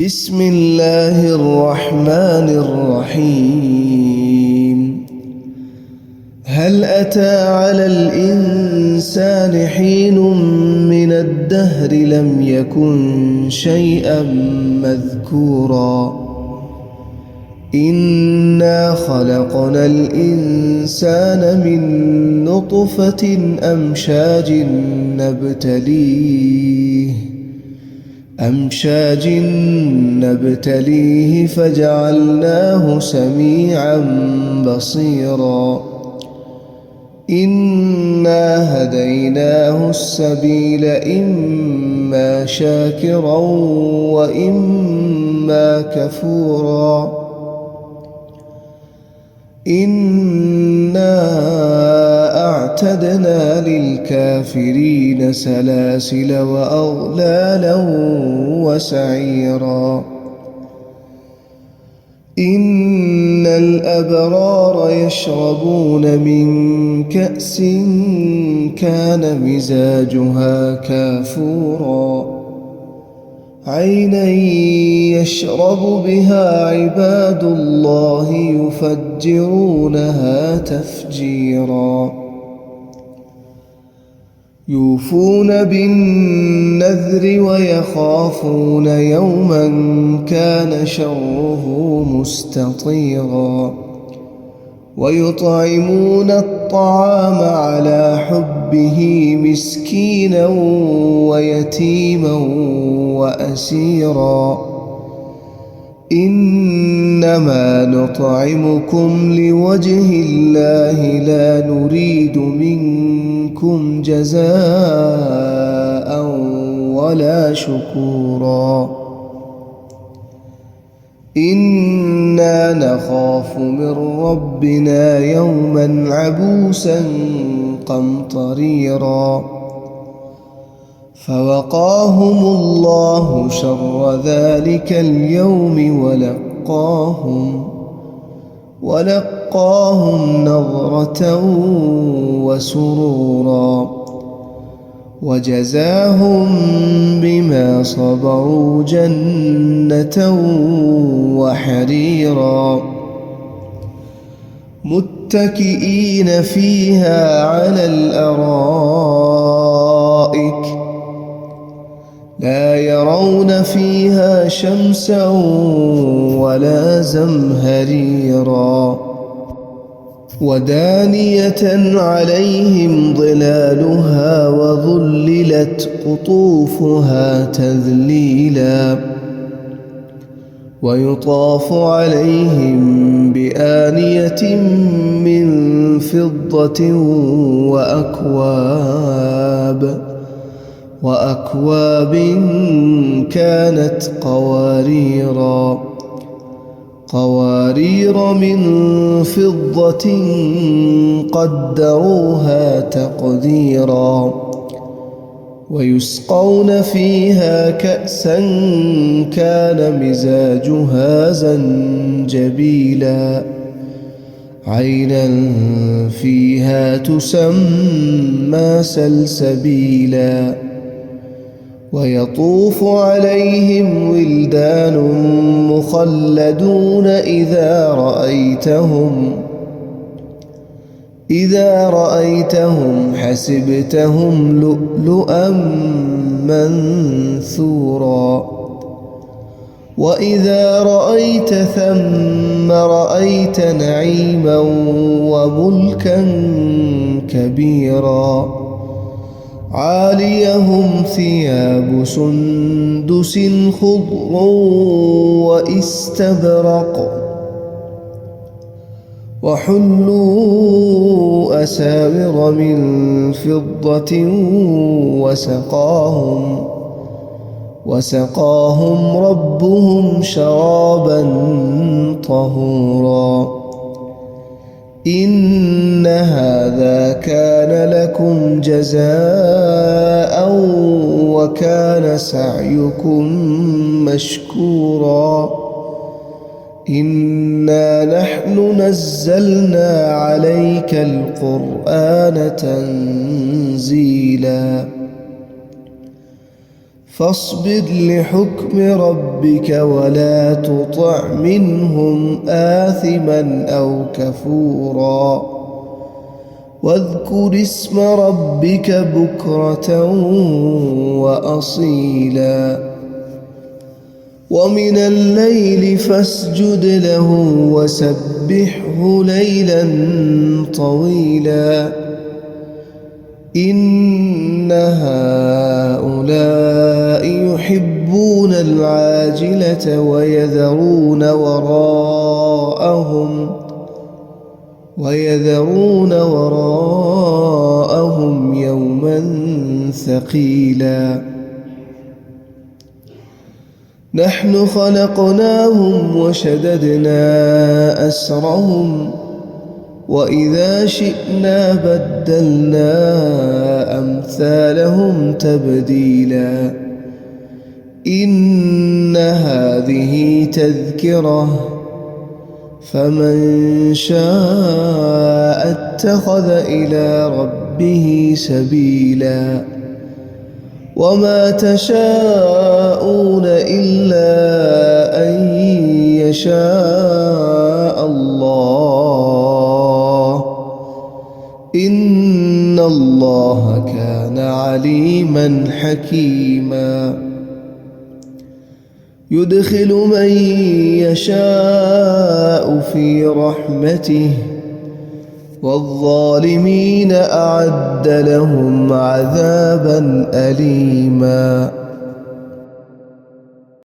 بسم الله الرحمن الرحيم. هل أتى على الإنسان حين من الدهر لم يكن شيئا مذكورا إنا خلقنا الإنسان من نطفة أمشاج نبتليه فجعلناه سميعا بصيرا إنا هديناه السبيل إما شاكرا وإما كفورا إنا أعتدنا للكافرين سلاسل وأغلالا وسعيرا إن الأبرار يشربون من كأس كان مزاجها كافورا عينا يشرب بها عباد الله يفجرونها تفجيرا يوفون بالنذر ويخافون يوما كان شره مستطيرا ويطعمون الطعام على حبه مسكينا ويتيما وأسيرا إنما نطعمكم لوجه الله لا نريد منكم جزاء ولا شكورا إنا نخاف من ربنا يوما عبوسا قمطريرا فوقاهم الله شر ذلك اليوم ولقاهم نضرة وسرورا وجزاهم بما صبروا جنة وحريرا متكئين فيها على الأرائك لا يرون فيها شمسا ولا زمهريرا ودانية عليهم ظلالها وظللت قطوفها تذليلا ويطاف عليهم بآنية من فضة وأكواب كانت قوارير من فضة قدروها تقديرا ويسقون فيها كأسا كان مزاجها زنجبيلا عينا فيها تسمى سلسبيلا ويطوف عليهم ولدان مخلدون إذا رأيتهم حسبتهم لؤلؤا منثورا وإذا رأيت ثم رأيت نعيما وملكا كبيرا عاليهم ثياب سندس خضر واستبرق وحلوا أساور من فضة وسقاهم ربهم شرابا طهورا إن هذا كان لكم جزاء وكان سعيكم مشكورا إنا نحن نزلنا عليك القرآن تنزيلا فاصبر لحكم ربك ولا تطع منهم آثما أو كفورا واذكر اسم ربك بكرة وأصيلا ومن الليل فاسجد له وسبحه ليلا طويلا إن هؤلاء يحبون العاجلة ويذرون وراءهم يوما ثقيلا نحن خلقناهم وشددنا أسرهم وإذا شئنا بدلنا أمثالهم تبديلا إن هذه تذكرة فمن شاء اتخذ إلى ربه سبيلا وما تشاءون إلا أن يشاء الله إن الله كان عليما حكيما يدخل من يشاء في رحمته والظالمين أعد لهم عذابا أليما